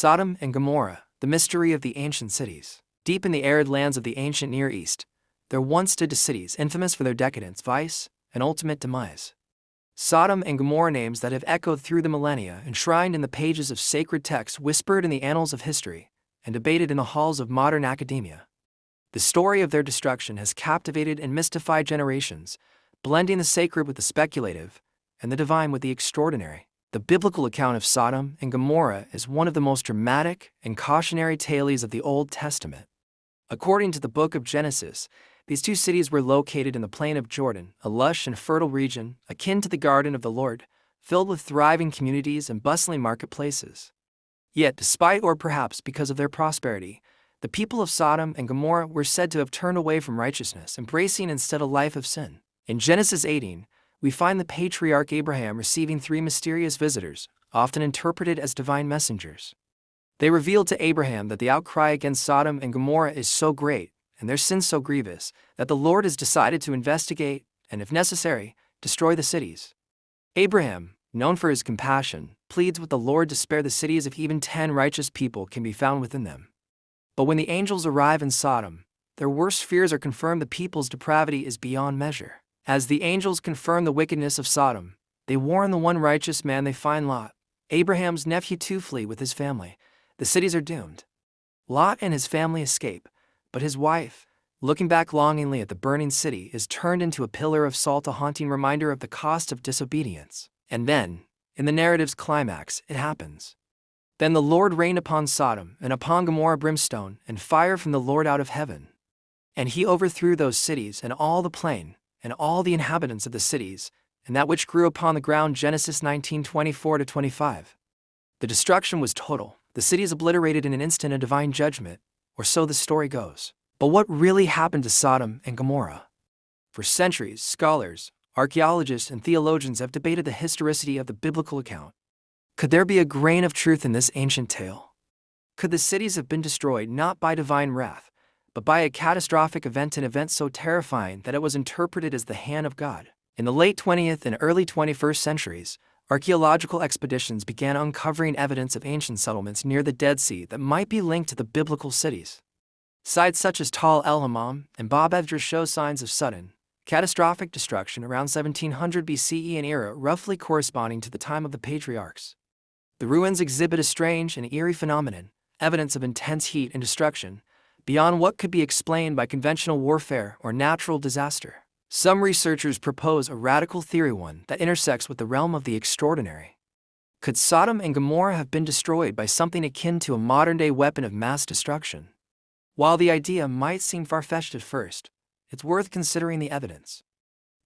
Sodom and Gomorrah, the mystery of the ancient cities. Deep in the arid lands of the ancient Near East, there once stood cities infamous for their decadence, vice, and ultimate demise. Sodom and Gomorrah, names that have echoed through the millennia, enshrined in the pages of sacred texts, whispered in the annals of history, and debated in the halls of modern academia. The story of their destruction has captivated and mystified generations, blending the sacred with the speculative, and the divine with the extraordinary. The biblical account of Sodom and Gomorrah is one of the most dramatic and cautionary tales of the Old Testament. According to the book of Genesis, these two cities were located in the plain of Jordan, a lush and fertile region akin to the garden of the Lord, filled with thriving communities and bustling marketplaces. Yet, despite or perhaps because of their prosperity, the people of Sodom and Gomorrah were said to have turned away from righteousness, embracing instead a life of sin. In Genesis 18, we find the patriarch Abraham receiving three mysterious visitors, often interpreted as divine messengers. They revealed to Abraham that the outcry against Sodom and Gomorrah is so great, and their sin so grievous, that the Lord has decided to investigate, and if necessary, destroy the cities. Abraham, known for his compassion, pleads with the Lord to spare the cities if even 10 righteous people can be found within them. But when the angels arrive in Sodom, their worst fears are confirmed. The people's depravity is beyond measure. As the angels confirm the wickedness of Sodom, they warn the one righteous man they find, Lot, Abraham's nephew, to flee with his family. The cities are doomed. Lot and his family escape, but his wife, looking back longingly at the burning city, is turned into a pillar of salt, a haunting reminder of the cost of disobedience. And then, in the narrative's climax, it happens. Then the Lord rained upon Sodom and upon Gomorrah brimstone and fire from the Lord out of heaven. And he overthrew those cities and all the plain, and all the inhabitants of the cities, and that which grew upon the ground. Genesis 19:24-25. The destruction was total, the cities obliterated in an instant, a divine judgment, or so the story goes. But what really happened to Sodom and Gomorrah? For centuries, scholars, archaeologists, and theologians have debated the historicity of the biblical account. Could there be a grain of truth in this ancient tale? Could the cities have been destroyed not by divine wrath, but by a catastrophic event, an event so terrifying that it was interpreted as the hand of God? In the late 20th and early 21st centuries, archaeological expeditions began uncovering evidence of ancient settlements near the Dead Sea that might be linked to the biblical cities. Sites such as Tal el-Hammam and Bab Edra show signs of sudden, catastrophic destruction around 1700 BCE, an era roughly corresponding to the time of the patriarchs. The ruins exhibit a strange and eerie phenomenon, evidence of intense heat and destruction, beyond what could be explained by conventional warfare or natural disaster. Some researchers propose a radical theory, one that intersects with the realm of the extraordinary. Could Sodom and Gomorrah have been destroyed by something akin to a modern-day weapon of mass destruction? While the idea might seem far-fetched at first, it's worth considering the evidence.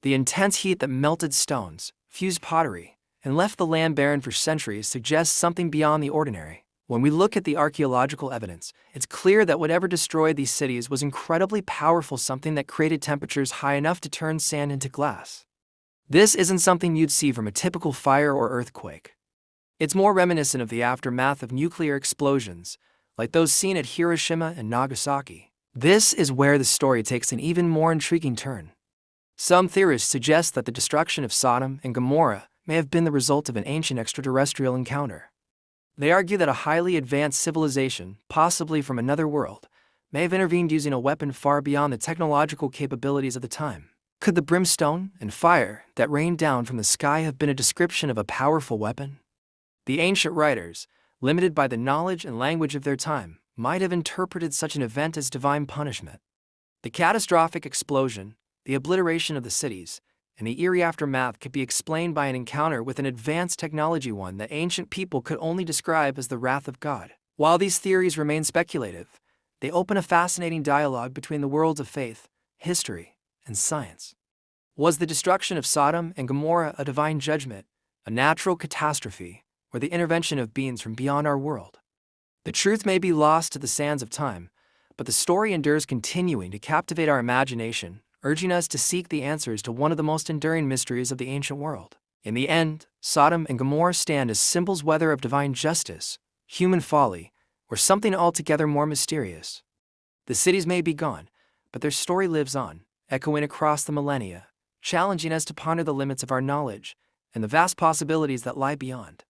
The intense heat that melted stones, fused pottery, and left the land barren for centuries suggests something beyond the ordinary. When we look at the archaeological evidence, it's clear that whatever destroyed these cities was incredibly powerful, something that created temperatures high enough to turn sand into glass. This isn't something you'd see from a typical fire or earthquake. It's more reminiscent of the aftermath of nuclear explosions, like those seen at Hiroshima and Nagasaki. This is where the story takes an even more intriguing turn. Some theorists suggest that the destruction of Sodom and Gomorrah may have been the result of an ancient extraterrestrial encounter. They argue that a highly advanced civilization, possibly from another world, may have intervened using a weapon far beyond the technological capabilities of the time. Could the brimstone and fire that rained down from the sky have been a description of a powerful weapon? The ancient writers, limited by the knowledge and language of their time, might have interpreted such an event as divine punishment. The catastrophic explosion, the obliteration of the cities, and the eerie aftermath could be explained by an encounter with an advanced technology, one that ancient people could only describe as the wrath of God. While these theories remain speculative, they open a fascinating dialogue between the worlds of faith, history, and science. Was the destruction of Sodom and Gomorrah a divine judgment, a natural catastrophe, or the intervention of beings from beyond our world? The truth may be lost to the sands of time, but the story endures, continuing to captivate our imagination, urging us to seek the answers to one of the most enduring mysteries of the ancient world. In the end, Sodom and Gomorrah stand as symbols, whether of divine justice, human folly, or something altogether more mysterious. The cities may be gone, but their story lives on, echoing across the millennia, challenging us to ponder the limits of our knowledge and the vast possibilities that lie beyond.